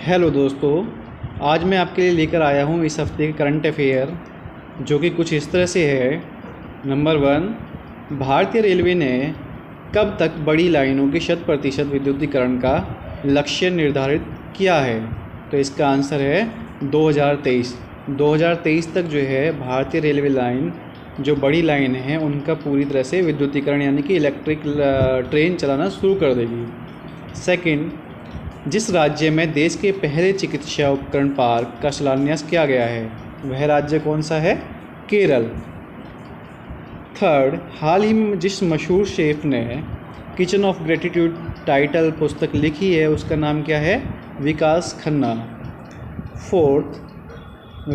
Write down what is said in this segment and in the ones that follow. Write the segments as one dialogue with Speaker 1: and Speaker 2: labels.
Speaker 1: Hello दोस्तों, आज मैं आपके लिए लेकर आया हूँ इस हफ्ते के करंट अफेयर, जो कि कुछ इस तरह से है। नंबर 1, भारतीय रेलवे ने कब तक बड़ी लाइनों के 100% विद्युतीकरण का लक्ष्य निर्धारित किया है? तो इसका आंसर है 2023। 2023 तक जो है भारतीय रेलवे लाइन, जो बड़ी लाइन है, उनका पूरी तरह से विद्युतीकरण यानी कि इलेक्ट्रिक ट्रेन चलाना शुरू कर देगी। सेकंड, जिस राज्य में देश के पहले चिकित्सा उपकरण पार्क का शिलान्यास किया गया है, वह राज्य कौन सा है? केरल। थर्ड, हाल ही में जिस मशहूर शेफ ने किचन ऑफ ग्रेटिट्यूड टाइटल पुस्तक लिखी है, उसका नाम क्या है? विकास खन्ना। फोर्थ,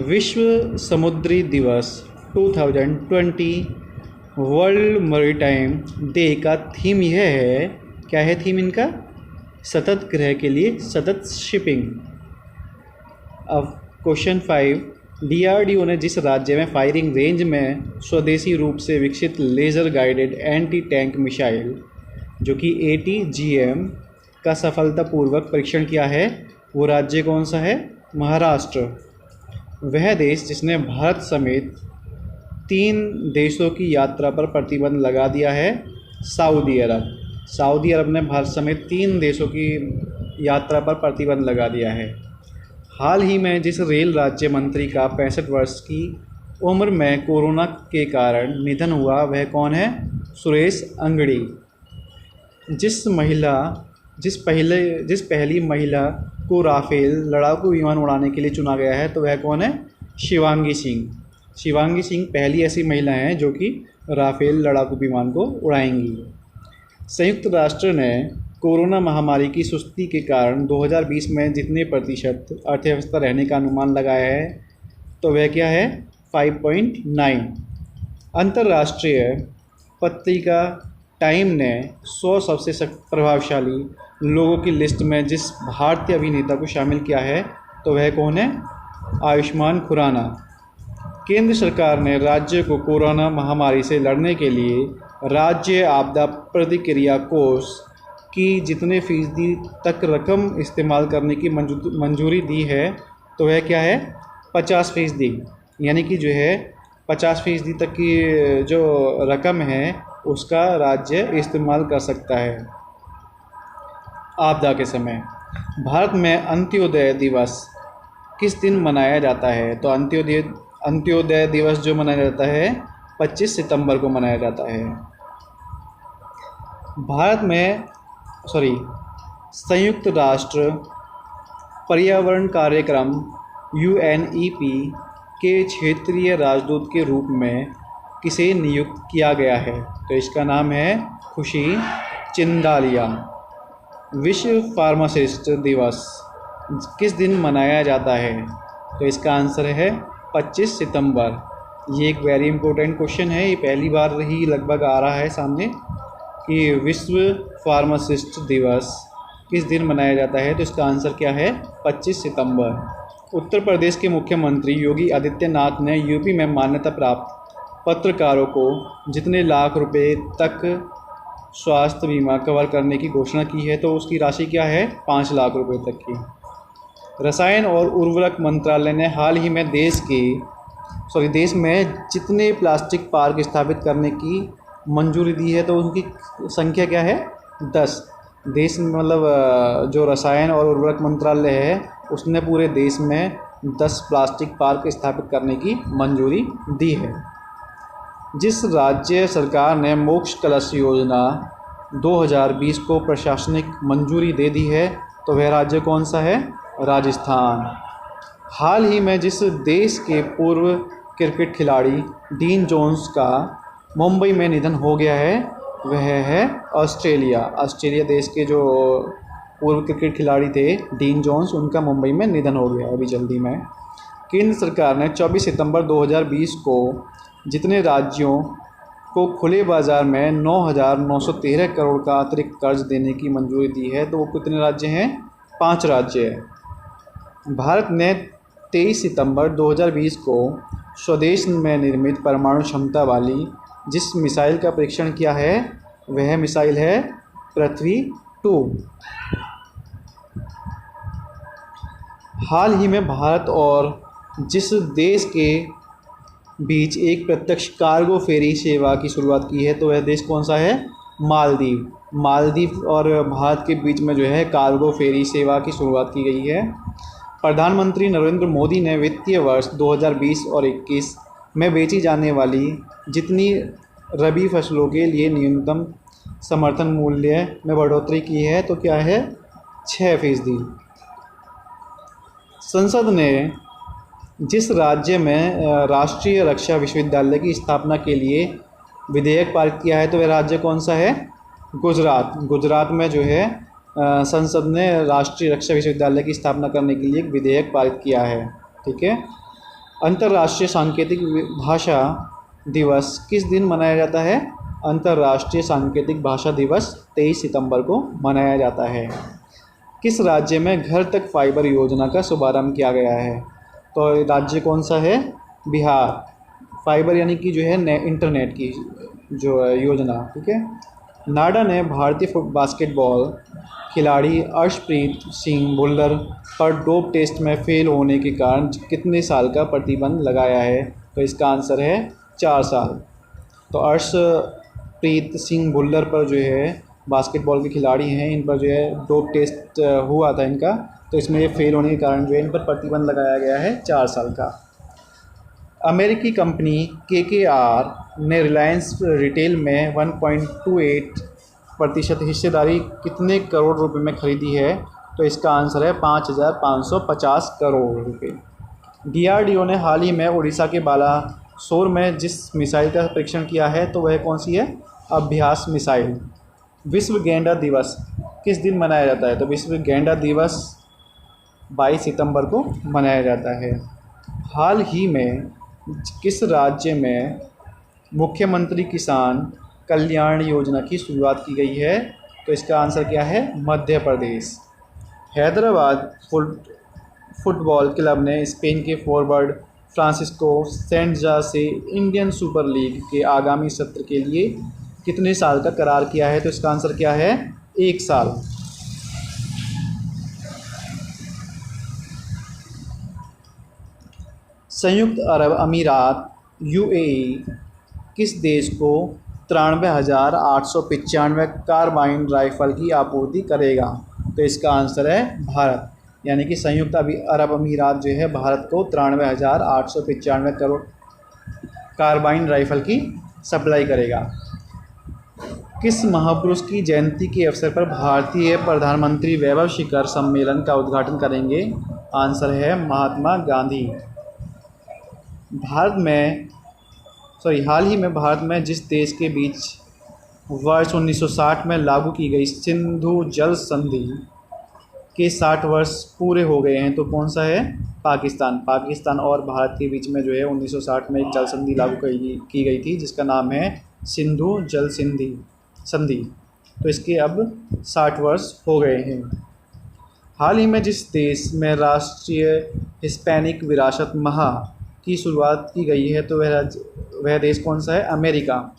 Speaker 1: विश्व समुद्री दिवस 2020 वर्ल्ड मैरीटाइम डे का थीम यह है, क्या है थीम इनका? सतत ग्रह के लिए सतत शिपिंग। अब क्वेश्चन 5, डीआरडीओ ने जिस राज्य में फायरिंग रेंज में स्वदेशी रूप से विकसित laser guided anti tank missile जो कि ATGM का सफलतापूर्वक परीक्षण किया है, वो राज्य कौन सा है? महाराष्ट्र। वह देश जिसने भारत समेत 3 देशों की यात्रा पर प्रतिबंध लगा दिया है, सऊदी अरब। सऊदी अरब ने भारत समेत 3 देशों की यात्रा पर प्रतिबंध लगा दिया है। हाल ही में जिस रेल राज्य मंत्री का 65 वर्ष की उम्र में कोरोना के कारण निधन हुआ, वह कौन है? सुरेश अंगड़ी। जिस पहली महिला को राफेल लड़ाकू विमान उड़ाने के लिए चुना गया है, तो वह कौन है? शिवांगी सिंह। शिवांगी सिंह पहली ऐसी महिला हैं जो कि राफेल लड़ाकू विमान को उड़ाएंगी। संयुक्त राष्ट्र ने कोरोना महामारी की सुस्ती के कारण 2020 में जितने प्रतिशत अर्थव्यवस्था रहने का अनुमान लगाया है, तो वह क्या है? 5.9। अंतर्राष्ट्रीय पत्रिका टाइम ने 100 सबसे प्रभावशाली लोगों की लिस्ट में जिस भारतीय अभिनेता को शामिल किया है, तो वह कौन है? आयुष्मान खुराना। केंद्र सरकार ने राज्य को कोरोना महामारी से लड़ने के लिए राज्य आपदा प्रतिक्रिया कोष की जितने फीसदी तक रकम इस्तेमाल करने की मंजूरी दी है, तो वह क्या है? 50%। यानी कि जो है 50% तक की जो रकम है उसका राज्य इस्तेमाल कर सकता है आपदा के समय। भारत में अंत्योदय दिवस किस दिन मनाया जाता है? तो अंत्योदय दिवस जो मनाया जाता है 25 सितंबर को मनाया जाता है। संयुक्त राष्ट्र पर्यावरण कार्यक्रम UNEP के क्षेत्रीय राजदूत के रूप में किसे नियुक्त किया गया है? तो इसका नाम है खुशी चिंदालिया। विश्व फार्मासिस्ट दिवस किस दिन मनाया जाता है? तो इसका आंसर है 25 सितंबर। ये एक वेरी इंपॉर्टेंट क्वेश्चन है, ये पहली बार ही लगभग आ रहा है सामने कि विश्व फार्मासिस्ट दिवस किस दिन मनाया जाता है। तो इसका आंसर क्या है? 25 सितंबर। उत्तर प्रदेश के मुख्यमंत्री योगी आदित्यनाथ ने यूपी में मान्यता प्राप्त पत्रकारों को जितने लाख रुपए तक स्वास्थ्य बीमा कवर करने की घोषणा की है, तो उसकी राशि क्या है? 5 लाख रुपए तक की। रसायन और उर्वरक मंत्रालय ने हाल ही में देश में जितने प्लास्टिक पार्क स्थापित करने की मंजूरी दी है, तो उनकी संख्या क्या है? 10। देश में मतलब जो रसायन और उर्वरक मंत्रालय है, उसने पूरे देश में 10 प्लास्टिक पार्क स्थापित करने की मंजूरी दी है। जिस राज्य सरकार ने मोक्ष कलश योजना 2020 को प्रशासनिक मंजूरी दे दी है, तो वह राज्य कौन सा है? राजस्थान। हाल ही में जिस देश के पूर्व क्रिकेट खिलाड़ी डीन जोन्स का मुंबई में निधन हो गया है, वह है ऑस्ट्रेलिया। ऑस्ट्रेलिया देश के जो पूर्व क्रिकेट खिलाड़ी थे डीन जोन्स, उनका मुंबई में निधन हो गया अभी जल्दी में। केंद्र सरकार ने 24 सितंबर 2020 को जितने राज्यों को खुले बाज़ार में 9,913 करोड़ का अतिरिक्त कर्ज देने की मंजूरी दी है, तो वो कितने राज्य हैं? 5 राज्य हैं। भारत ने 23 सितंबर 2020 को स्वदेश में निर्मित परमाणु क्षमता वाली जिस मिसाइल का परीक्षण किया है, वह मिसाइल है पृथ्वी 2। हाल ही में भारत और जिस देश के बीच एक प्रत्यक्ष कार्गो फेरी सेवा की शुरुआत की है, तो वह देश कौन सा है? मालदीव। मालदीव और भारत के बीच में जो है कार्गो फेरी सेवा की शुरुआत की गई है। प्रधानमंत्री नरेंद्र मोदी ने वित्तीय वर्ष 2020 और 21 में बेची जाने वाली जितनी रबी फसलों के लिए न्यूनतम समर्थन मूल्य में बढ़ोतरी की है, तो क्या है? 6%। संसद ने जिस राज्य में राष्ट्रीय रक्षा विश्वविद्यालय की स्थापना के लिए विधेयक पारित किया है, तो वह राज्य कौन सा है? गुजरात। गुजरात में जो है संसद ने राष्ट्रीय रक्षा विश्वविद्यालय की स्थापना करने के लिए एक विधेयक पारित किया है। ठीक है। अंतर्राष्ट्रीय सांकेतिक भाषा दिवस किस दिन मनाया जाता है? अंतर्राष्ट्रीय सांकेतिक भाषा दिवस 23 सितंबर को मनाया जाता है। किस राज्य में घर तक फाइबर योजना का शुभारंभ किया गया है? तो राज्य कौन सा है? बिहार। फाइबर यानी कि जो है इंटरनेट की जो योजना। ठीक है। नाडा ने भारतीय बास्केटबॉल खिलाड़ी अर्शप्रीत सिंह भुल्लर पर डोप टेस्ट में फेल होने के कारण कितने साल का प्रतिबंध लगाया है? तो इसका आंसर है 4 साल। तो अर्शप्रीत सिंह भुल्लर पर जो है बास्केटबॉल के खिलाड़ी हैं, इन पर जो है डोप टेस्ट हुआ था इनका, तो इसमें ये फेल होने के कारण जो है इन पर प्रतिबंध लगाया गया है 4 साल का। अमेरिकी कंपनी KKR ने रिलायंस रिटेल में 1.28% हिस्सेदारी कितने करोड़ रुपए में खरीदी है? तो इसका आंसर है 5,550 करोड़ रुपए। DRDO ने हाल ही में उड़ीसा के बालासोर में जिस मिसाइल का परीक्षण किया है, तो वह कौन सी है? अभ्यास मिसाइल। विश्व गैंडा दिवस किस दिन मनाया जाता है? तो विश्व गैंडा दिवस 22 सितंबर को मनाया जाता है। हाल ही में किस राज्य में मुख्यमंत्री किसान कल्याण योजना की शुरुआत की गई है? तो इसका आंसर क्या है? मध्य प्रदेश। हैदराबाद फुटबॉल क्लब ने स्पेन के फॉरवर्ड फ्रांसिस्को सेंटजा से इंडियन सुपर लीग के आगामी सत्र के लिए कितने साल का करार किया है? तो इसका आंसर क्या है? 1 साल। संयुक्त अरब अमीरात UAE किस देश को 93,895 कार्बाइन राइफल की आपूर्ति करेगा? तो इसका आंसर है भारत। यानी कि संयुक्त अरब अमीरात जो है भारत को 93,895 करोड़ कार्बाइन राइफल की सप्लाई करेगा। किस महापुरुष की जयंती के अवसर पर भारतीय प्रधानमंत्री वैभव शिखर सम्मेलन का उद्घाटन करेंगे? आंसर है महात्मा गांधी। हाल ही में भारत में जिस देश के बीच वर्ष 1960 में लागू की गई सिंधु जल संधि के 60 वर्ष पूरे हो गए हैं, तो कौन सा है? पाकिस्तान। पाकिस्तान और भारत के बीच में जो है 1960 में एक जल संधि लागू की गई थी, जिसका नाम है सिंधु जल संधि। तो इसके अब 60 वर्ष हो गए हैं। हाल ही में जिस देश में राष्ट्रीय हिस्पैनिक विरासत माह की शुरुआत की गई है, तो वह देश कौन सा है? अमेरिका।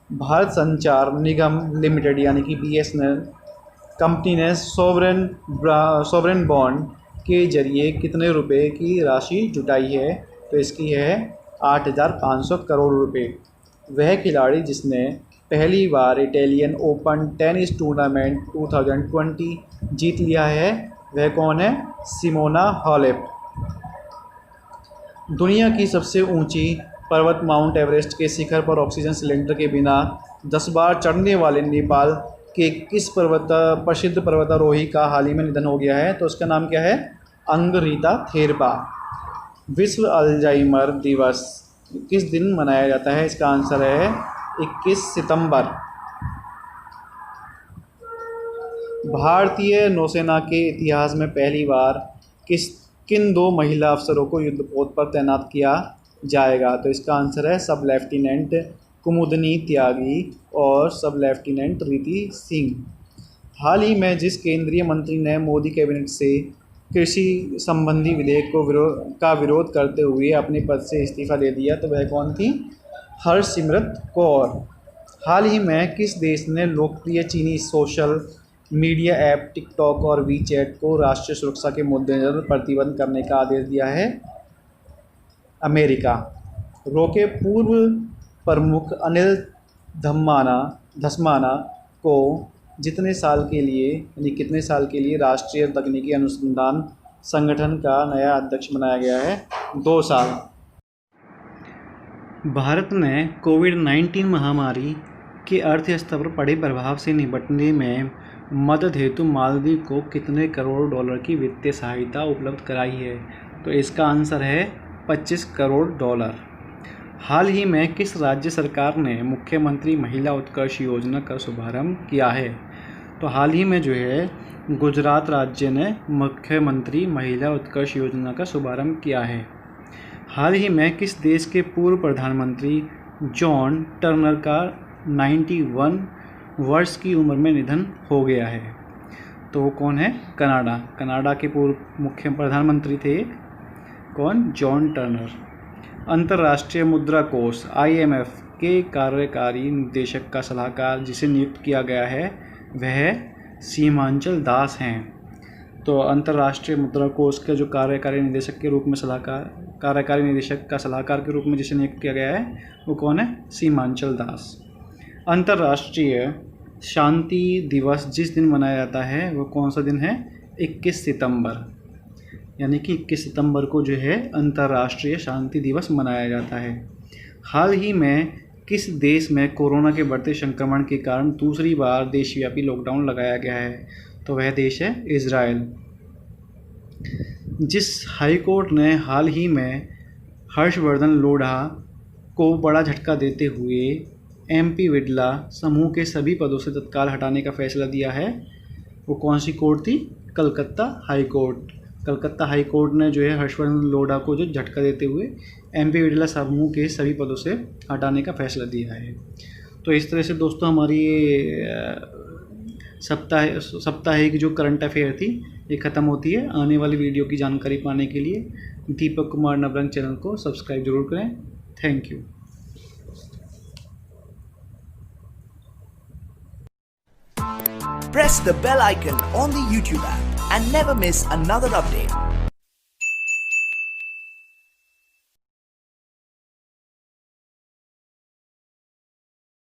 Speaker 1: भारत संचार निगम लिमिटेड यानी कि BSNL कंपनी ने सॉवरेन बॉन्ड के जरिए कितने रुपए की राशि जुटाई है? तो इसकी है 8,500 करोड़ रुपए। वह खिलाड़ी जिसने पहली बार इटालियन ओपन टेनिस टूर्नामेंट 2020 जीत लिया है, वह कौन है? Simona Halep. दुनिया की सबसे ऊंची पर्वत माउंट एवरेस्ट के शिखर पर ऑक्सीजन सिलेंडर के बिना 10 बार चढ़ने वाले नेपाल के किस प्रसिद्ध पर्वतारोही का हाल ही में निधन हो गया है? तो उसका नाम क्या है? अंगरीता थेरपा। विश्व अल्जाइमर दिवस किस दिन मनाया जाता है? इसका आंसर है 21 सितंबर। भारतीय नौसेना के इतिहास में पहली बार किन 2 महिला अफसरों को युद्धपोत पर तैनात किया जाएगा? तो इसका आंसर है सब लेफ्टिनेंट कुमुदनी त्यागी और सब लेफ्टिनेंट रीति सिंह। हाल ही में जिस केंद्रीय मंत्री ने मोदी कैबिनेट से कृषि संबंधी विधेयक का विरोध करते हुए अपने पद से इस्तीफा दे दिया, तो वह कौन थी? हरसिमरत कौर। हाल ही में किस देश ने लोकप्रिय चीनी सोशल मीडिया ऐप टिकटॉक और वीचैट को राष्ट्रीय सुरक्षा के मद्देनज़र प्रतिबंध करने का आदेश दिया है अमेरिका। रो के पूर्व प्रमुख अनिल धस्माना को कितने साल के लिए राष्ट्रीय तकनीकी अनुसंधान संगठन का नया अध्यक्ष बनाया गया है? 2 साल। भारत ने कोविड-19 महामारी के अर्थव्यवस्था पर पड़े प्रभाव से निपटने में मदद हेतु मालदीव को कितने करोड़ डॉलर की वित्तीय सहायता उपलब्ध कराई है? तो इसका आंसर है 25 करोड़ डॉलर। हाल ही में किस राज्य सरकार ने मुख्यमंत्री महिला उत्कर्ष योजना का शुभारंभ किया है? तो हाल ही में जो है गुजरात राज्य ने मुख्यमंत्री महिला उत्कर्ष योजना का शुभारंभ किया है। हाल ही में किस देश के पूर्व प्रधानमंत्री जॉन टर्नर का 91 वर्ष की उम्र में निधन हो गया है? तो वो कौन है? कनाडा। कनाडा के पूर्व मुख्य प्रधानमंत्री थे कौन? John Turner. अंतर्राष्ट्रीय मुद्रा कोष IMF के कार्यकारी निदेशक का सलाहकार जिसे नियुक्त किया गया है वह सीमांचल दास हैं। तो अंतर्राष्ट्रीय मुद्रा कोष के जो कार्यकारी निदेशक के रूप में कार्यकारी निदेशक का सलाहकार के रूप में जिसे नियुक्त किया गया है वो कौन है? सीमांचल दास। अंतर्राष्ट्रीय शांति दिवस जिस दिन मनाया जाता है वो कौन सा दिन है? 21 सितंबर। यानी कि 21 सितंबर को जो है अंतर्राष्ट्रीय शांति दिवस मनाया जाता है। हाल ही में किस देश में कोरोना के बढ़ते संक्रमण के कारण दूसरी बार देशव्यापी लॉकडाउन लगाया गया है? तो वह देश है इजराइल। जिस हाईकोर्ट ने हाल ही में हर्षवर्धन लोढ़ा को बड़ा झटका देते हुए MP बिड़ला समूह के सभी पदों से तत्काल हटाने का फैसला दिया है वो कौन सी कोर्ट थी? Calcutta high court. Calcutta high court ने जो है हर्षवर्धन लोढ़ा को जो झटका देते हुए MP बिड़ला समूह के सभी पदों से हटाने का फैसला दिया है। तो इस तरह से दोस्तों हमारी साप्ताहिक जो करंट अफेयर थी ये ख़त्म होती है। आने वाली वीडियो की जानकारी पाने के लिए दीपक कुमार नवरंग चैनल को सब्सक्राइब जरूर करें। Thank you.
Speaker 2: Press the bell icon on the YouTube app and never miss another update.